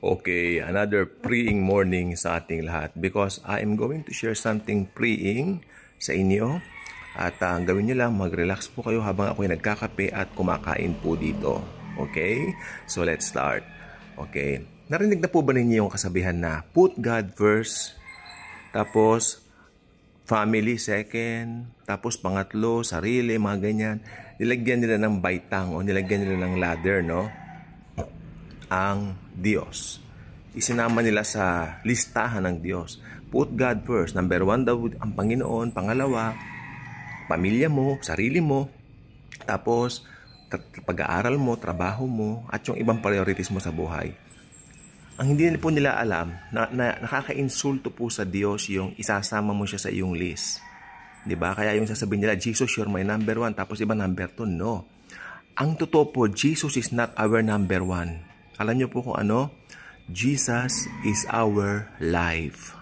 Okay, another praying morning sa ating lahat because I am going to share something praying sa inyo at gawin nyo lang, mag-relax po kayo habang ako'y nagkakape at kumakain po dito. Okay? So let's start. Okay. Narinig na po ba ninyo yung kasabihan na put God first, tapos family second, tapos pangatlo, sarili, mga ganyan. Nilagyan nila ng baitang o nilagyan nila ng ladder, no? Ang Diyos. Isinama nila sa listahan ng Diyos. Put God first. Number 1 daw ang Panginoon. Pangalawa, pamilya mo, sarili mo. Tapos, pag-aaral mo, trabaho mo, at yung ibang priorities mo sa buhay. Ang hindi po nila alam, na nakaka-insulto po sa Diyos yung isasama mo siya sa iyong list. Diba? Kaya yung sasabihin nila, Jesus, you're my number 1. Tapos iba number 2. No. Ang totoo po, Jesus is not our number 1. Alam niyo po kung ano? Jesus is our life.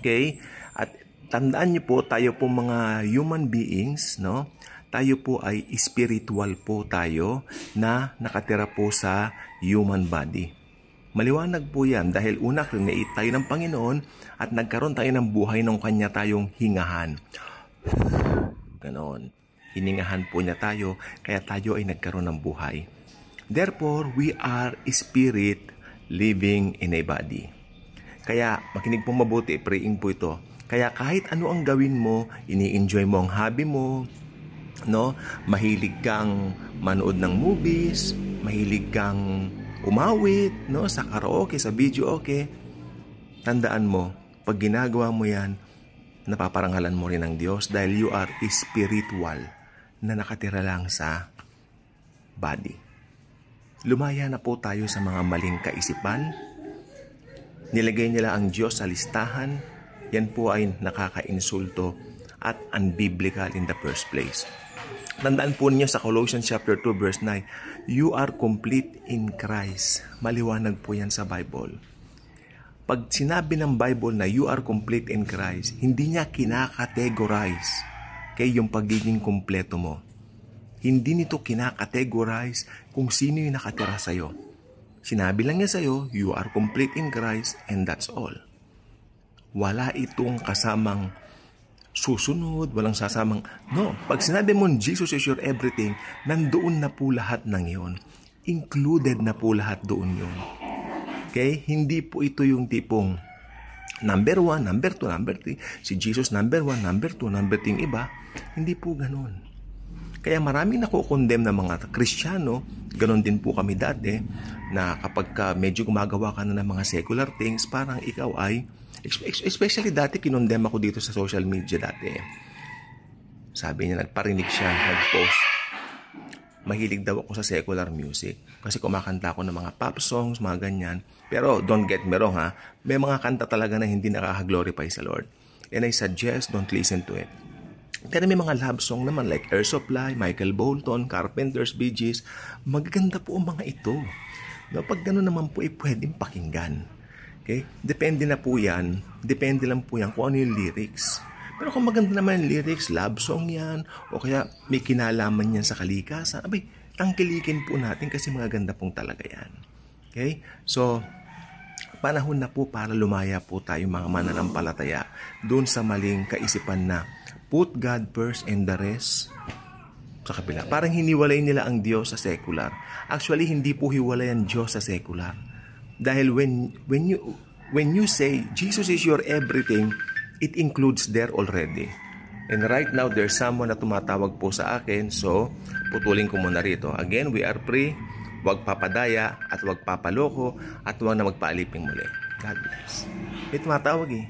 Okay? At tandaan niyo po, tayo po mga human beings, no? Tayo po ay spiritual po tayo na nakatira po sa human body. Maliwanag po yan dahil una, create tayo ng Panginoon at nagkaroon tayo ng buhay ng Kanya tayong hingahan. Ganon. Hiningahan po niya tayo, kaya tayo ay nagkaroon ng buhay. Therefore, we are spirit living in a body. Kaya, makinig po mabuti, praying po ito. Kaya kahit ano ang gawin mo, ini-enjoy mo ang hobby mo, no? Mahilig kang manood ng movies, mahilig kang umawit, no? Sa karaoke, sa video okay. Tandaan mo, pag ginagawa mo yan, napaparangalan mo rin ng Diyos dahil you are spiritual na nakatira lang sa body. Lumaya na po tayo sa mga maling kaisipan. Nilagay nila ang Diyos sa listahan. Yan po ay nakaka-insulto at unbiblical in the first place. Tandaan po ninyo sa Colossians chapter 2 verse 9, you are complete in Christ. Maliwanag po yan sa Bible. Pag sinabi ng Bible na you are complete in Christ, hindi niya kinakategorize kay yung pagiging kumpleto mo. Hindi nito kinakategorize kung sino yung nakatira sa'yo. Sinabi lang niya sa'yo, you are complete in Christ and that's all. Wala itong kasamang susunod, walang sasamang, no, pag sinabi mo, Jesus is your everything, nandoon na po lahat ng yon. Included na po lahat doon yon. Okay? Hindi po ito yung tipong number 1, number 2, number 3, si Jesus number 1, number 2, number 3 yung iba. Hindi po ganun. Kaya maraming nakukondem na mga Kristiyano, ganon din po kami dati, na kapag medyo gumagawa ka na ng mga secular things, parang ikaw ay, especially dati, kinondem ako dito sa social media dati. Sabi niya, nagparinig siya, nag-post. Mahilig daw ako sa secular music. Kasi kumakanta ako ng mga pop songs, mga ganyan. Pero don't get me wrong ha, may mga kanta talaga na hindi nakaka-glorify sa Lord. And I suggest, don't listen to it. Pero may mga love song naman like Air Supply, Michael Bolton, Carpenters, Bee Gees. Magaganda po ang mga ito. No, pag gano'n naman po, pwedeng pakinggan. Okay? Depende na po yan. Depende lang po yan kung ano yung lyrics. Pero kung maganda naman yung lyrics, love song yan, o kaya may kinalaman yan sa kalikasan, abay, tangkilikin po natin kasi magaganda pong talaga yan. Okay? So, panahon na po para lumaya po tayo mga mananampalataya doon sa maling kaisipan na put God first and the rest sa kabila. Parang hiniwalay nila ang Diyos sa secular. Actually, hindi po hiwalay ang Diyos sa secular. Dahil when you say Jesus is your everything, it includes there already. And right now, there's someone na tumatawag po sa akin. So, putulin ko muna rito. Again, we are free. Huwag papadaya at huwag papaloko at huwag na magpaaliping muli. God bless. May tumatawag eh.